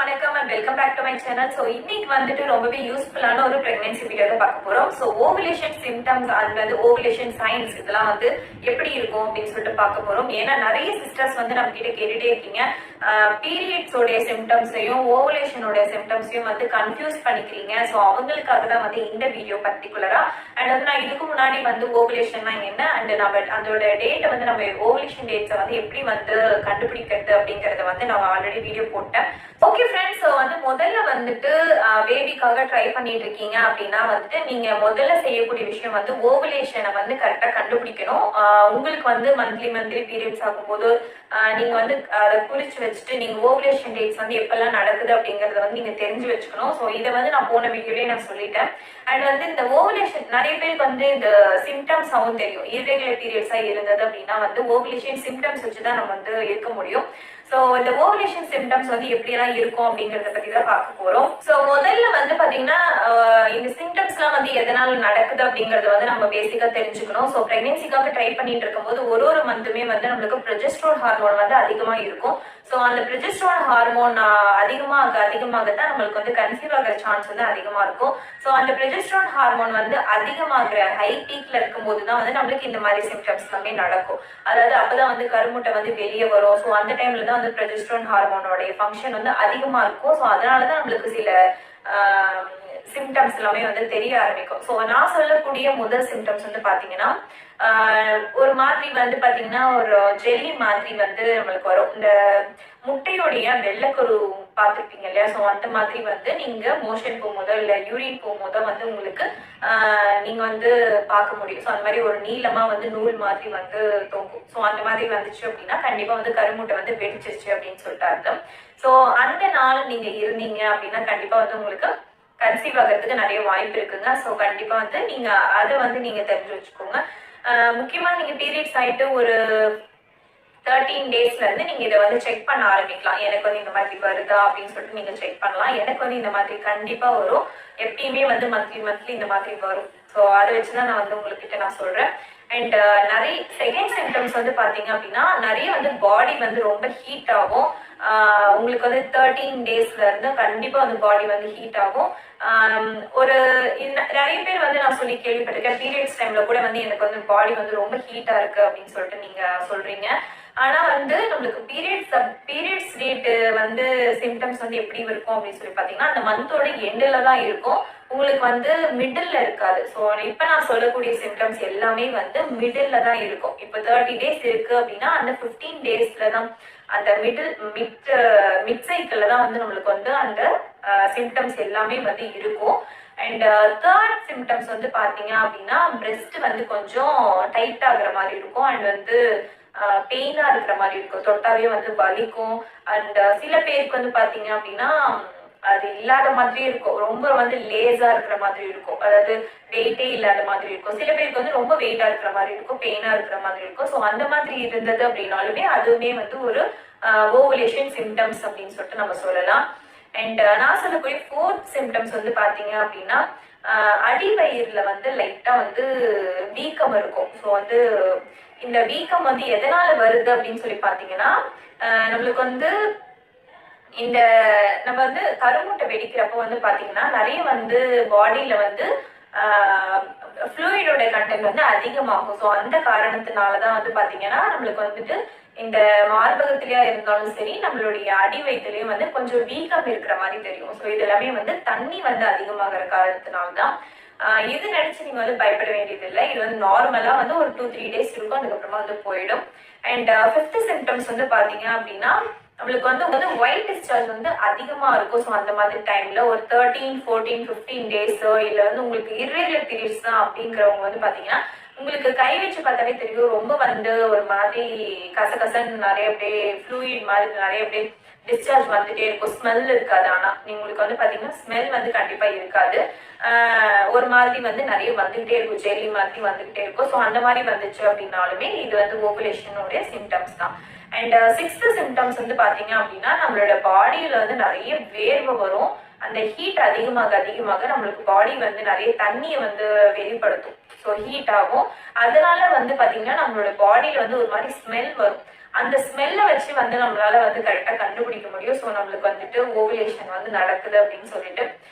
வணக்கம் and welcome back to my channel. So இன்னைக்கு வந்துட்டு ரொம்பவே யூஸ்ஃபுல்லான ஒரு பிரெக்னன்சி வீடியோ தான் பார்க்க போறோம். So ovulation symptoms and ovulation signs இதெல்லாம் வந்து எப்படி இருக்கும் அப்படின்னு சொல்லிட்டு பார்க்க போறோம். ஏன்னா நிறைய சிஸ்டர்ஸ் வந்து நம்ம கிட்ட கேட்டுட்டே இருக்கீங்க. பீரியட்ஸ் உடைய சிம்டம்ஸையும் ஓவலேஷனோட சிம்டம்ஸையும் வந்து கன்ஃபியூஸ் பண்ணிக்கிறீங்க. ஸோ அவங்களுக்காக தான் வந்து இந்த வீடியோ பர்டிகுலரா. அண்ட் வந்து நான் இதுக்கு முன்னாடி வந்து ஓவலேஷன்னா என்ன அண்ட் நம்ம அதோட டேட்டை வந்து நம்ம ஓவலேஷன் டேட்ஸை வந்து எப்படி வந்து கண்டுபிடிக்கிறது அப்படிங்கறத வந்து நான் ஆல்ரெடி வீடியோ போட்டேன். ஓகே ஃப்ரெண்ட்ஸ், ஸோ வந்து முதல்ல வந்துட்டு பேபிக்காக ட்ரை பண்ணிட்டு இருக்கீங்க அப்படின்னா வந்துட்டு நீங்க முதல்ல செய்யக்கூடிய விஷயம் வந்து ஓவலேஷனை வந்து கரெக்டா கண்டுபிடிக்கணும். உங்களுக்கு வந்து மந்த்லி பீரியட்ஸ் ஆகும்போது நீங்க வந்து அதை குறிச்சு வச்சுட்டு நீங்க ஓவலேஷன் டேட்ஸ் வந்து எப்பெல்லாம் நடக்குது அப்படிங்கறத வந்து நீங்க தெரிஞ்சு வச்சுக்கணும். ஸோ இதை வந்து நான் போன வீடியோலயே நான் சொல்லிட்டேன். அண்ட் வந்து இந்த ஓவலேஷன் நிறைய பேருக்கு வந்து இந்த சிம்டம்ஸ் ஆகும் தெரியும். இர்ரெகுலர் பீரியட்ஸா இருந்தது அப்படின்னா வந்து ஓவலேஷன் சிம்டம்ஸ் வச்சுதான் நம்ம வந்து இருக்க முடியும். ஸோ இந்த ஓவலேஷன் சிம்டம்ஸ் வந்து எப்படியெல்லாம் இருக்கும் அப்படிங்கறத பத்தி தான் பார்க்க போறோம். ஸோ முதல்ல வந்து பாத்தீங்கன்னா இந்த சிம்டம்ஸ் எல்லாம் வந்து எதனால நடக்குது அப்படிங்கறத வந்து நம்ம பேசிக்கா தெரிஞ்சுக்கணும். ஸோ பிரெக்னன்சிக்காக ட்ரை பண்ணிட்டு இருக்கும்போது ஒரு மந்த்துமே வந்து நம்மளுக்கு ப்ரொஜெஸ்ட்ரான் ஹார்மோன் வந்து அதிகமா இருக்கும். ஸோ அந்த ப்ரொஜெஸ்ட்ரான் ஹார்மோன் அதிகமாகத்தான் நம்மளுக்கு வந்து கன்சீவ் ஆகிற சான்ஸ் வந்து அதிகமா இருக்கும். ஸோ அந்த ப்ரொஜெஸ்ட்ரான் ஹார்மோன் வந்து அதிகமாகிற ஹை பீக்ல இருக்கும்போது தான் வந்து நம்மளுக்கு இந்த மாதிரி சிம்டம்ஸ் எல்லாமே நடக்கும். அதாவது அப்பதான் வந்து கருமுட்டை வந்து வெளியே வரும். ஸோ அந்த டைம்ல தான் வந்து ப்ரொஜெஸ்ட்ரான் ஹார்மோனோட ஃபங்க்ஷன் வந்து அதிகமா இருக்கும். ஸோ அதனாலதான் நம்மளுக்கு சில சிம்டம்ஸ் எல்லாமே வந்து தெரிய ஆரம்பிக்கும். ஸோ நான் சொல்லக்கூடிய முதல் சிம்டம்ஸ் வந்து பாத்தீங்கன்னா ஒரு மாதிரி வந்து பாத்தீங்கன்னா ஒரு ஜெல்லி மாதிரி வந்து நம்மளுக்கு வரும். இந்த முட்டையோடைய வெள்ளைக்கரு பார்த்துருப்பீங்க இல்லையா? ஸோ அந்த மாதிரி வந்து நீங்க மோஷன் போகும்போதோ இல்லை யூரின் போகும்போதோ வந்து உங்களுக்கு நீங்க வந்து பார்க்க முடியும். ஸோ அந்த மாதிரி ஒரு நீளமா வந்து நூல் மாதிரி வந்து தொங்கும். ஸோ அந்த மாதிரி வந்துச்சு அப்படின்னா கண்டிப்பா வந்து கருமுட்டை வந்து வெடிச்சிருச்சு அப்படின்னு சொல்லிட்டு அர்த்தம். ஸோ அந்த நாள் நீங்க இருந்தீங்க அப்படின்னா கண்டிப்பா வந்து உங்களுக்கு கன்சீவ் ஆகிறதுக்கு நிறைய வாய்ப்பு இருக்குங்க. ஸோ கண்டிப்பா வந்து நீங்க அதை வந்து நீங்க தெரிஞ்சு வச்சுக்கோங்க. முக்கியமா நீங்க பீரியட்ஸ் ஆயிட்டு ஒரு 13 டேஸ்ல இருந்து நீங்க இதை வந்து செக் பண்ண ஆரம்பிக்கலாம். எனக்கு வந்து இந்த மாதிரி வருதா அப்படின்னு சொல்லிட்டு நீங்க செக் பண்ணலாம். எனக்கு வந்து இந்த மாதிரி கண்டிப்பா வரும். எப்பயுமே வந்து மந்த்லி இந்த மாதிரி வரும். ஸோ அதை வச்சுதான் நான் வந்து உங்ககிட்ட நான் சொல்றேன். அண்ட் நிறைய செகண்ட் சிம்டம்ஸ் வந்து பாத்தீங்க அப்படின்னா நிறைய வந்து பாடி வந்து ரொம்ப ஹீட் ஆகும். உங்களுக்கு வந்து 13 டேஸ்ல இருந்து கண்டிப்பா வந்து பாடி வந்து ஹீட் ஆகும். ஒரு நிறைய பேர் வந்து நான் சொல்லி கேள்விப்பட்டிருக்கேன், பீரியட்ஸ் டைம்ல கூட வந்து எனக்கு வந்து பாடி வந்து ரொம்ப ஹீட்டா இருக்கு அப்படின்னு சொல்லிட்டு நீங்க சொல்றீங்க. ஆனா வந்து நம்மளுக்கு பீரியட்ஸ் டேட் வந்து சிம்டம்ஸ் வந்து எப்படி இருக்கும் அப்படின்னு சொல்லி பாத்தீங்கன்னா அந்த மந்தோட எண்டுல தான் இருக்கும். உங்களுக்கு வந்து மிடில்ல இருக்காது. ஸோ இப்ப நான் சொல்லக்கூடிய சிம்டம்ஸ் எல்லாமே வந்து மிடில்ல தான் இருக்கும். இப்ப 30 டேஸ் இருக்கு அப்படின்னா அந்த 15 டேஸ்ல தான் அந்த மிட் சைக்கிள்ல தான் வந்து நம்மளுக்கு வந்து அந்த சிம்டம்ஸ் எல்லாமே வந்து இருக்கும். அண்ட் தேர்ட் சிம்டம்ஸ் வந்து பாத்தீங்க அப்படின்னா பிரெஸ்ட் வந்து கொஞ்சம் டைட் ஆகுற மாதிரி இருக்கும். அண்ட் வந்து பெயினா இருக்கிற மாதிரி இருக்கும். தொட்டாவே வந்து வலிக்கும். அண்ட் சில பேருக்கு வந்து பாத்தீங்க அப்படின்னா அது இல்லாத மாதிரி இருக்கும். ரொம்ப வந்து லேஸா இருக்கிற மாதிரி இருக்கும். அதாவது வெயிட்டே இல்லாத மாதிரி இருக்கும். சில பேருக்கு வந்து ரொம்ப வெயிட்டா இருக்கிற மாதிரி இருக்கும், பெயினா இருக்கிற மாதிரி இருக்கும். ஸோ அந்த மாதிரி இருந்தது அப்படின்னாலுமே அதுவுமே வந்து ஒரு ஓவலேஷன் சிம்டம்ஸ் அப்படின்னு சொல்லிட்டு நம்ம சொல்லலாம். அண்ட் நான் சொல்லக்கூடிய ஃபோர்த் சிம்டம்ஸ் வந்து பாத்தீங்க அப்படின்னா அடிவயிறுல வந்து லைட்டா வந்து வீக்கம் இருக்கும். ஸோ வந்து இந்த வீக்கம் வந்து எதனால வருது அப்படின்னு சொல்லி பாத்தீங்கன்னா நம்மளுக்கு வந்து இந்த நம்ம வந்து கருமுட்டை வெடிக்கிறப்ப வந்து பாத்தீங்கன்னா நிறைய வந்து பாடியில வந்து ஃப்ளூயிடோட கண்டென்ட் வந்து அதிகமாகும். ஸோ அந்த காரணத்தினாலதான் வந்து பாத்தீங்கன்னா நம்மளுக்கு வந்துட்டு இந்த மார்பகத்திலயா இருந்தாலும் சரி நம்மளுடைய அடி வயிற்றுலயும் வந்து கொஞ்சம் வீக்கம் இருக்கிற மாதிரி தெரியும். ஸோ இது எல்லாமே வந்து தண்ணி வந்து அதிகமாகிற காரணத்தினால்தான். இது நினைச்சு நீங்க வந்து பயப்பட வேண்டியது இல்லை. இது வந்து நார்மலா வந்து ஒரு 2-3 டேஸ் இருக்கும். அதுக்கப்புறமா வந்து போயிடும். அண்ட் ஃபிஃப்த் சிம்டம்ஸ் வந்து பாத்தீங்க அப்படின்னா நம்மளுக்கு வந்து ஒயிட் டிஸ்சார்ஜ் வந்து அதிகமா இருக்கும். ஸோ அந்த மாதிரி டைம்ல ஒரு 13, 14, 15 டேஸ் இல்ல வந்து உங்களுக்கு இர்ரெகுலர் பீரியட்ஸ் தான் அப்படிங்கிறவங்க வந்து பாத்தீங்கன்னா உங்களுக்கு கை வச்சு பார்த்தாலே தெரியும். ரொம்ப வந்து ஒரு மாதிரி கசகசன்னு நிறைய அப்படியே ஃப்ளூயிட் மாதிரி நிறைய அப்படியே டிஸ்சார்ஜ் வந்துட்டே இருக்கும். ஸ்மெல் இருக்காது. ஆனா உங்களுக்கு வந்து பாத்தீங்கன்னா ஸ்மெல் வந்து கண்டிப்பா இருக்காது. ஒரு மாதிரி வந்து நிறைய வந்துகிட்டே இருக்கும், ஜெல்லி மாதிரி வந்துகிட்டே இருக்கும். ஸோ அந்த மாதிரி வந்துச்சு அப்படின்னாலுமே இது வந்து ஓவலேஷனுடைய சிம்டம்ஸ் தான். அண்ட் சிக்ஸ்த் சிம்டம்ஸ் வந்து பாத்தீங்க அப்படின்னா நம்மளோட பாடியில வந்து நிறைய வேர்வை வரும். அந்த ஹீட் அதிகமாக நம்மளுக்கு பாடி வந்து நிறைய தண்ணியை வந்து வெளிப்படுத்தும். ஸோ ஹீட் ஆகும். அதனால வந்து பாத்தீங்கன்னா நம்மளோட பாடியில வந்து ஒரு மாதிரி ஸ்மெல் வரும். அந்த ஸ்மெல்லை வச்சு வந்து நம்மளால வந்து கரெக்டா கண்டுபிடிக்க முடியும். ஸோ நம்மளுக்கு வந்துட்டு ஓவுலேஷன் வந்து நடக்குது அப்படின்னு சொல்லிட்டு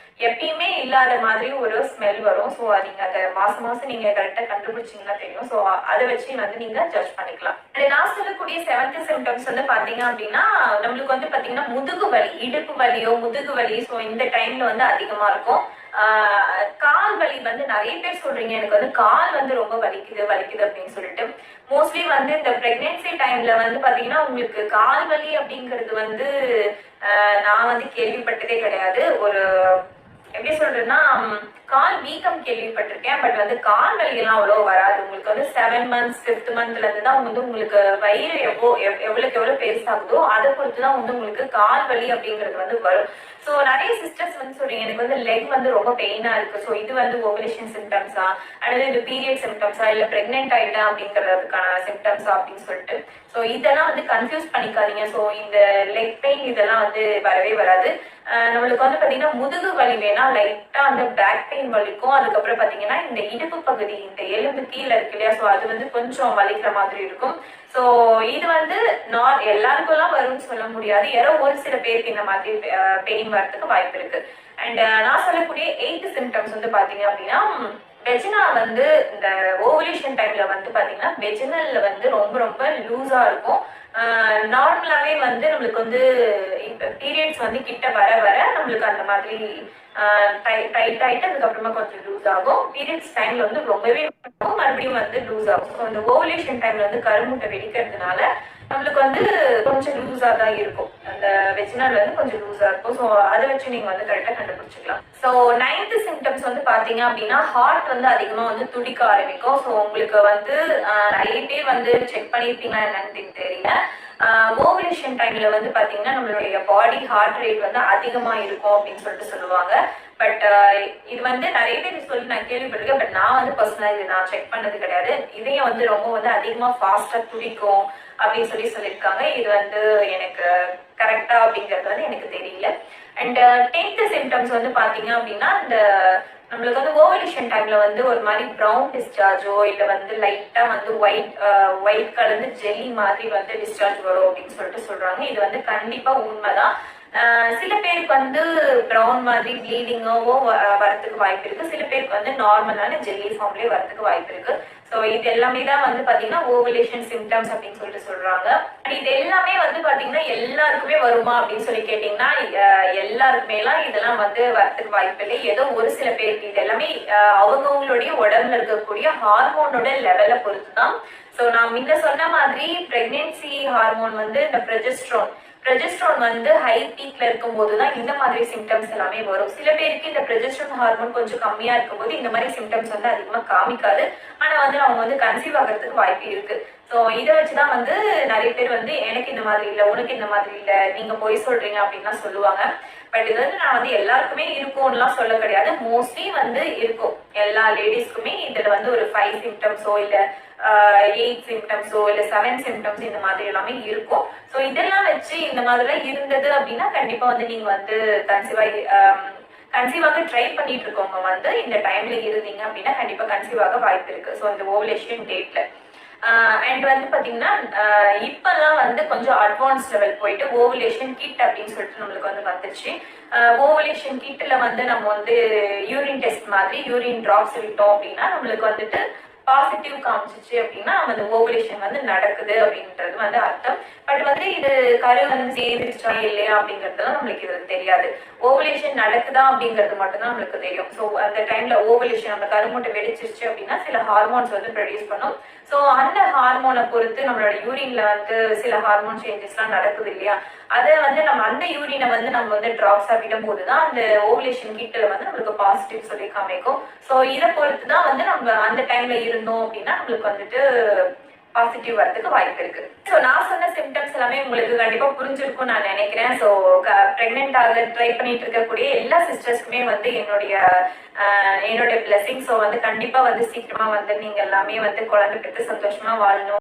எப்பயுமே இல்லாத மாதிரி ஒரு ஸ்மெல் வரும். ஸோ நீங்க அதை மாசம் மாசம் நீங்க கரெக்டா கண்டுபிடிச்சீங்கன்னா தெரியும். ஸோ அதை வச்சு வந்து நீங்க ஜட்ஜ் பண்ணிக்கலாம். நான் சொல்லக்கூடிய 7th சிம்டம்ஸ் வந்து பாத்தீங்க அப்படின்னா நம்மளுக்கு வந்து பாத்தீங்கன்னா முதுகு வலி, இடுப்பு வலியோ முதுகு வலி, ஸோ இந்த டைம்ல வந்து அதிகமா இருக்கும். கால் வலி வந்து நிறைய பேர் சொல்றீங்க எனக்கு வந்து கால் வந்து ரொம்ப வலிக்குது அப்படின்னு சொல்லிட்டு. மோஸ்ட்லி வந்து இந்த பிரெக்னன்சி டைம்ல வந்து பாத்தீங்கன்னா உங்களுக்கு கால் வலி அப்படிங்கிறது வந்து நான் வந்து கேள்விப்பட்டதே கிடையாது. ஒரு எப்படி சொல்றேன்னா கால் வீக்கம் கேள்விப்பட்டிருக்கேன். பட் வந்து கால் வலி எல்லாம் அவ்வளவு வராது. உங்களுக்கு வந்து 7 months 5th monthல இருந்து தான் வந்து உங்களுக்கு வயிறு எவ்வளவு பெருசாகுதோ அதை பொறுத்துதான் வந்து உங்களுக்கு கால் வலி அப்படிங்கிறது வந்து வரும். ஸோ நிறைய சிஸ்டர்ஸ் வந்து சொல்றீங்க எனக்கு வந்து லெக் வந்து ரொம்ப பெயினா இருக்கு. ஸோ இது வந்து ஓவலேஷன் சிம்டம்ஸா அல்லது இது பீரியட் சிம்டம்ஸா இல்ல பிரெக்னென்ட் ஆயிட்டா அப்படிங்கிறதுக்கான சிம்டம்ஸா அப்படின்னு சொல்லிட்டு. ஸோ இதெல்லாம் வந்து கன்ஃபியூஸ் பண்ணிக்காதீங்க. ஸோ இந்த லெக் பெயின் இதெல்லாம் வந்து வரவே வராது. நம்மளுக்கு வந்து பாத்தீங்கன்னா முதுகு வலி வேணா லைட்டா அந்த பேக் பெயின் வலிக்கும். அதுக்கப்புறம் பாத்தீங்கன்னா இந்த இடுப்பு பகுதி இந்த எலும்பு கீழே இருக்கு இல்லையா, ஸோ அது வந்து கொஞ்சம் வலிக்கிற மாதிரி இருக்கும். ஸோ இது வந்து எல்லாருக்கும் எல்லாம் வரும்னு சொல்ல முடியாது. யாரோ ஒரு சில பேருக்கு இந்த மாதிரி பெயின் வரதுக்கு வாய்ப்பு இருக்கு. அண்ட் நான் சொல்லக்கூடிய 8th சிம்டம்ஸ் வந்து பாத்தீங்க அப்படின்னா வெஜினா வந்து இந்த ஓவலேஷன் டைம்ல வந்து பாத்தீங்கன்னா வெஜினல்ல வந்து ரொம்ப ரொம்ப லூஸா இருக்கும். நார்மலாவே வந்து நம்மளுக்கு வந்து பீரியட்ஸ் வந்து கிட்ட வர வர நம்மளுக்கு அந்த மாதிரி டைட் ஆயிட்டு அதுக்கப்புறமா கொஞ்சம் லூஸ் ஆகும். பீரியட்ஸ் டைம்ல வந்து ரொம்பவே மறுபடியும் வந்து லூஸ் ஆகும். ஸோ இந்த ஓவலேஷன் டைம்ல வந்து கருமுட்டை வெடிக்கிறதுனால நம்மளுக்கு வந்து கொஞ்சம் லூஸா தான் இருக்கும். அந்த வெஜினல் வந்து கொஞ்சம் லூஸா இருக்கும். ஸோ அதை வச்சு நீங்க வந்து கரெக்டா கண்டுபிடிச்சிக்கலாம். ஸோ 9th சிம்டம்ஸ் வந்து பாத்தீங்க அப்படின்னா ஹார்ட் வந்து அதிகமா வந்து துடிக்க ஆரம்பிக்கும். ஸோ உங்களுக்கு வந்து நிறைய பேர் வந்து செக் பண்ணிருப்பீங்களா என்னன்னு தெரியல. ஓவலேஷன் டைம்ல வந்து பாத்தீங்கன்னா நம்மளுடைய பாடி ஹார்ட் ரேட் வந்து அதிகமா இருக்கும் அப்படின்னு சொல்லிட்டு சொல்லுவாங்க. பட் இது வந்து நிறைய பேர் சொல்லி நான் கேள்விப்பட்டிருக்கேன். பட் நான் வந்து பர்சனலா இது நான் செக் பண்ணது கிடையாது. இதையும் வந்து ரொம்ப வந்து அதிகமா ஃபாஸ்டா துடிக்கும் அப்படின்னு சொல்லியிருக்காங்க. இது வந்து எனக்கு கரெக்டா அப்படிங்கிறது வந்து எனக்கு தெரியல. அண்ட் 10th சிம்டம்ஸ் வந்து பாத்தீங்க அப்படின்னா இந்த நம்மளுக்கு வந்து ஓவலேஷன் டைம்ல வந்து ஒரு மாதிரி ப்ரௌன் டிஸ்சார்ஜோ இல்ல வந்து லைட்டா வந்து ஒயிட் கலந்து ஜெல்லி மாதிரி வந்து டிஸ்சார்ஜ் வரும் அப்படின்னு சொல்லிட்டு சொல்றாங்க. இது வந்து கண்டிப்பா உண்மைதான். சில பேருக்கு வந்து ப்ரௌன் மாதிரி ப்ளீடிங்கோ வரதுக்கு வாய்ப்பு இருக்கு. சில பேருக்கு வந்து நார்மலான ஜெல்லி ஃபார்ம்லயே வரதுக்கு வாய்ப்பு இருக்கு. ஸோ இது எல்லாமே தான் வந்து பாத்தீங்கன்னா ஓவலேஷன் சிம்டம்ஸ் அப்படின்னு சொல்லிட்டு சொல்றாங்க. இது எல்லாமே வந்து பாத்தீங்கன்னா எல்லாருக்குமே வருமா அப்படின்னு சொல்லி கேட்டீங்கன்னா எல்லாருக்குமே எல்லாம் இதெல்லாம் வந்து வரதுக்கு வாய்ப்பு இல்லை. ஏதோ ஒரு சில பேருக்கு இது எல்லாமே அவங்கவுங்களுடைய உடம்புல இருக்கக்கூடிய ஹார்மோனோட லெவலை பொறுத்து தான். ஸோ நான் முன்ன சொன்ன மாதிரி பிரெக்னன்சி ஹார்மோன் வந்து இந்த ப்ரொஜெஸ்ட்ரான் வந்து ஹை பீக்ல இருக்கும் போதுதான் இந்த மாதிரி சிம்டம்ஸ் எல்லாமே வரும். சில பேருக்கு இந்த ப்ரொஜெஸ்ட்ரான் ஹார்மோன் கொஞ்சம் கம்மியா இருக்கும்போது இந்த மாதிரி சிம்டம்ஸ் வந்து அதிகமா காமிக்காது. ஆனா வந்து அவங்க வந்து கன்சீவ் ஆகிறதுக்கு வாய்ப்பு இருக்கு. ஸோ இதை வச்சுதான் வந்து நிறைய பேர் வந்து எனக்கு இந்த மாதிரி இல்லை, உனக்கு இந்த மாதிரி இல்லை, நீங்க போய் சொல்றீங்க அப்படின்லாம் சொல்லுவாங்க. பட் இது வந்து நான் வந்து எல்லாருக்குமே இருக்கும்லாம் சொல்ல கிடையாது. மோஸ்ட்லி வந்து இருக்கும். எல்லா லேடிஸ்க்குமே இதுல வந்து ஒரு 5 சிம்டம்ஸோ இல்ல 8 சிம்டம்ஸோ இல்ல 7 சிம்டம்ஸ் இந்த மாதிரி எல்லாமே இருக்கும். ஸோ இதெல்லாம் வச்சு இந்த மாதிரிலாம் இருந்தது அப்படின்னா கண்டிப்பா வந்து நீங்க வந்து கன்சீவாக ட்ரை பண்ணிட்டு இருக்கவங்க வந்து இந்த டைம்ல இருந்தீங்க அப்படின்னா கண்டிப்பா கன்சீவாக வாய்ப்பு இருக்கு. ஸோ இந்த ஓவலேஷன் டேட்ல அண்ட் வந்து பாத்தீங்கன்னா இப்பெல்லாம் வந்து கொஞ்சம் அட்வான்ஸ் லெவல் போயிட்டு ஓவலேஷன் கிட் அப்படின்னு சொல்லிட்டு நம்மளுக்கு வந்து வந்துச்சு. ஓவலேஷன் கிட்ல வந்து நம்ம வந்து யூரின் டெஸ்ட் மாதிரி யூரின் டிராப்ஸ் விட்டோம் அப்படின்னா நம்மளுக்கு வந்துட்டு பாசிட்டிவ் காமிச்சிச்சு அப்படின்னா அந்த ஓவலேஷன் வந்து நடக்குது அப்படின்றது வந்து அர்த்தம். பட் வந்து இது கரு வந்து சேர்ந்துருச்சா இல்லையா அப்படிங்கறதுலாம் நம்மளுக்கு இது தெரியாது. ஓவலேஷன் நடக்குதா அப்படிங்கிறது மட்டும் தான் நம்மளுக்கு தெரியும். ஸோ அந்த டைம்ல ஓவலேஷன் அந்த கருமுட்டை வெடிச்சிருச்சு அப்படின்னா சில ஹார்மோன்ஸ் வந்து ப்ரொடியூஸ் பண்ணும். ஸோ அந்த ஹார்மோனை பொறுத்து நம்மளோட யூரின்ல வந்து சில ஹார்மோன் சேஞ்சஸ்லாம் நடக்குது இல்லையா, அதை வந்து நம்ம அந்த யூரினை வந்து நம்ம வந்து டிராப்ஸா விடும் போதுதான் அந்த ஓவலேஷன் கிட்ல வந்து நம்மளுக்கு பாசிட்டிவ் சொல்லி காமிக்கும். ஸோ இதை பொறுத்து தான் வந்து நம்ம அந்த டைம்ல இருந்தோம் அப்படின்னா நம்மளுக்கு வந்துட்டு பாசிட்டிவ் வரதுக்கு வாய்ப்பு இருக்கு. ஸோ நான் சொன்ன சிம்டம்ஸ் எல்லாமே உங்களுக்கு கண்டிப்பா புரிஞ்சிருக்கும் நான் நினைக்கிறேன். ஸோ பிரெக்னென்ட் ஆக ட்ரை பண்ணிட்டு இருக்கக்கூடிய எல்லா சிஸ்டர்ஸ்க்குமே வந்து என்னுடைய பிளெஸிங். ஸோ வந்து கண்டிப்பா வந்து சீக்கிரமா வந்து நீங்க எல்லாமே வந்து குழந்தை பெற்று சந்தோஷமா வாழணும்.